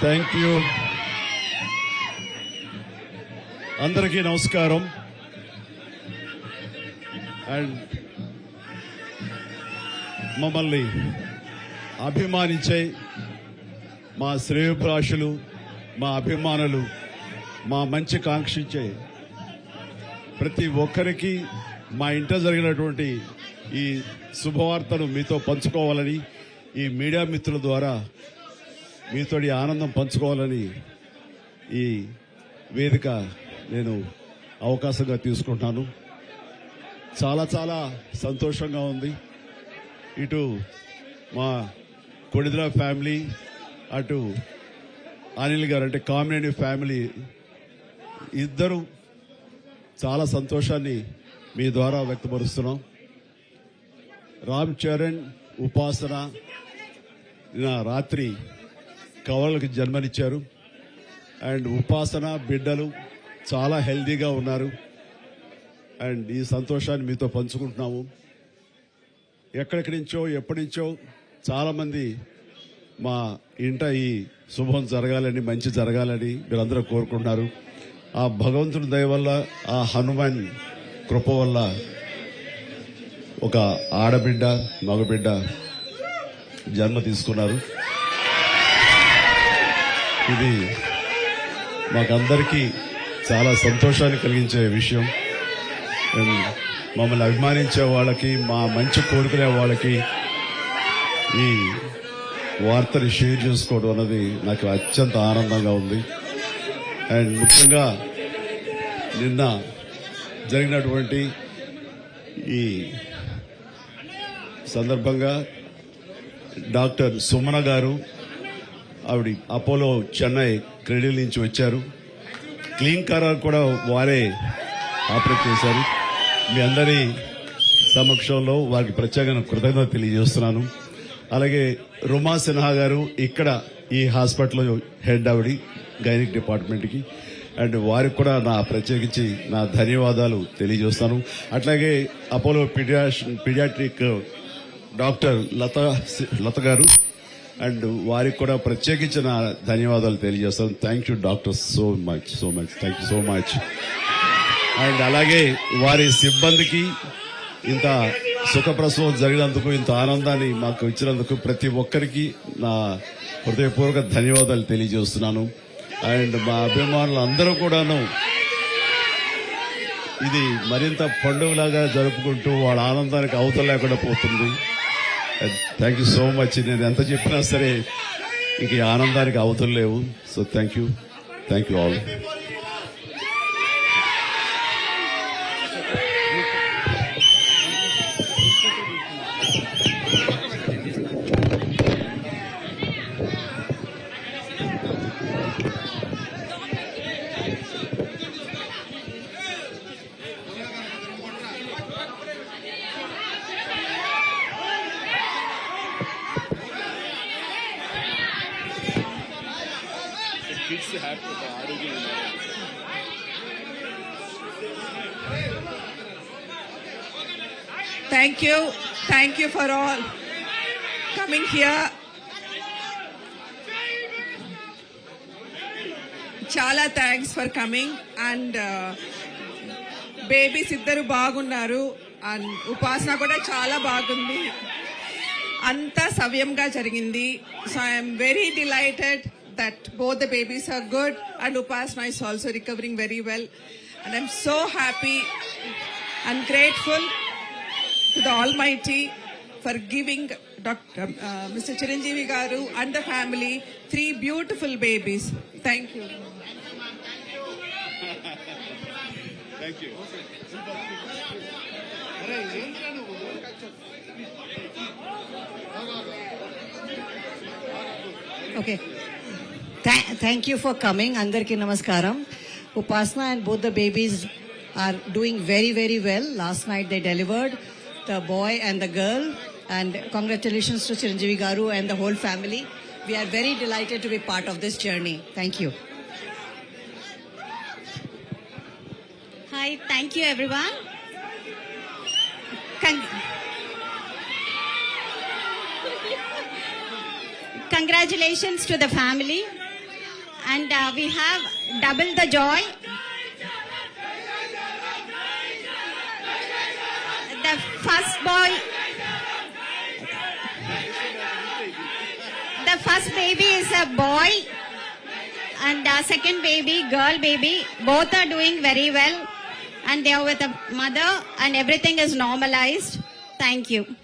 Thank you. అందరికీ నమస్కారం. And మమ్మల్ని అభిమానించే మా శ్రేయోభిలాషులు, మా అభిమానులు, మా మంచి కాంక్షించే ప్రతి ఒక్కరికి మా ఇంట జరిగినటువంటి ఈ శుభవార్తను మీతో పంచుకోవాలని, ఈ మీడియా మిత్రుల ద్వారా మీతోటి ఆనందం పంచుకోవాలని ఈ వేదిక నేను అవకాశంగా తీసుకుంటున్నాను. చాలా చాలా సంతోషంగా ఉంది. ఇటు మా కొడిద్ర ఫ్యామిలీ, అటు అనిల్ గారు అంటే కామినేని ఫ్యామిలీ ఇద్దరు చాలా సంతోషాన్ని మీ ద్వారా వ్యక్తపరుస్తున్నాం. రామ్ చరణ్, ఉపాసన రాత్రి కవలకి జన్మనిచ్చారు. అండ్ ఉపాసన బిడ్డలు చాలా హెల్దీగా ఉన్నారు. అండ్ ఈ సంతోషాన్ని మీతో పంచుకుంటున్నాము. ఎక్కడెక్కడి నుంచో ఎప్పటి నుంచో చాలామంది మా ఇంట ఈ శుభం జరగాలని, మంచి జరగాలని మీరందరూ కోరుకుంటున్నారు. ఆ భగవంతుడి దయ వల్ల, ఆ హనుమాన్ కృప వల్ల ఒక ఆడబిడ్డ, మగబిడ్డ జన్మ తీసుకున్నారు. ఇది మాకందరికీ చాలా సంతోషాన్ని కలిగించే విషయం. మమ్మల్ని అభిమానించే వాళ్ళకి, మా మంచి కోరుకునే వాళ్ళకి ఈ వార్తని షేర్ చేసుకోవడం అన్నది నాకు అత్యంత ఆనందంగా ఉంది. అండ్ ముఖ్యంగా నిన్న జరిగినటువంటి ఈ సందర్భంగా డాక్టర్ సుమన గారు, ఆవిడ అపోలో చెన్నై క్రెడిల్ నుంచి వచ్చారు. క్లీన్ కార్ కూడా వారే ఆపరేట్ చేశారు. మీ అందరి సమక్షంలో వారికి ప్రత్యేక కృతజ్ఞత తెలియజేస్తున్నాను. అలాగే రుమా సిన్హా గారు ఇక్కడ ఈ హాస్పిటల్ హెడ్, ఆవిడ గైనిక్ డిపార్ట్మెంట్కి, అండ్ వారికి కూడా నా ప్రత్యేకించి నా ధన్యవాదాలు తెలియజేస్తాను. అట్లాగే అపోలో పీడియాట్రిక్ డాక్టర్ లత గారు, అండ్ వారికి కూడా ప్రత్యేకించి నా ధన్యవాదాలు తెలియజేస్తాను. Thank you doctor, so much thank you so much. And అలాగే వారి సిబ్బందికి ఇంత సుఖప్రసవం జరిగినందుకు, ఇంత ఆనందాన్ని మాకు ఇచ్చినందుకు ప్రతి ఒక్కరికి నా హృదయపూర్వక ధన్యవాదాలు తెలియజేస్తున్నాను. అండ్ మా అభిమానులు అందరూ కూడాను ఇది మరింత పండుగలాగా జరుపుకుంటూ వాళ్ళ ఆనందానికి అవతల లేకుండా పోతుంది. Thank you so much. నేను ఎంత చెప్పినా సరే ఇంక ఈ ఆనందానికి అవతలు లేవు. So thank you all. Thank you for all coming here. Chala thanks for coming. And babies iddaru baagunnaru, and upasana kuda chala baagundi. Anta savyamga jarigindi. So I am very delighted that both the babies are good, and Upasana is also recovering very well. And I'm so happy and grateful to the Almighty for giving Mr. Chiranjeevi Garu and the family 3 beautiful babies. Thank you. Thank you. Okay. Thank you for coming. Andarki namaskaram. Upasana and both the babies are doing very, very well. Last night they delivered the boy and the girl. And congratulations to Chiranjeevi Garu and the whole family. We are very delighted to be part of this journey. Thank you. Hi, thank you everyone. Congratulations to the family. And we have double the joy. The first boy, the first baby is a boy, and the second baby, girl baby, both are doing very well, and they are with a mother, and everything is normalized. Thank you.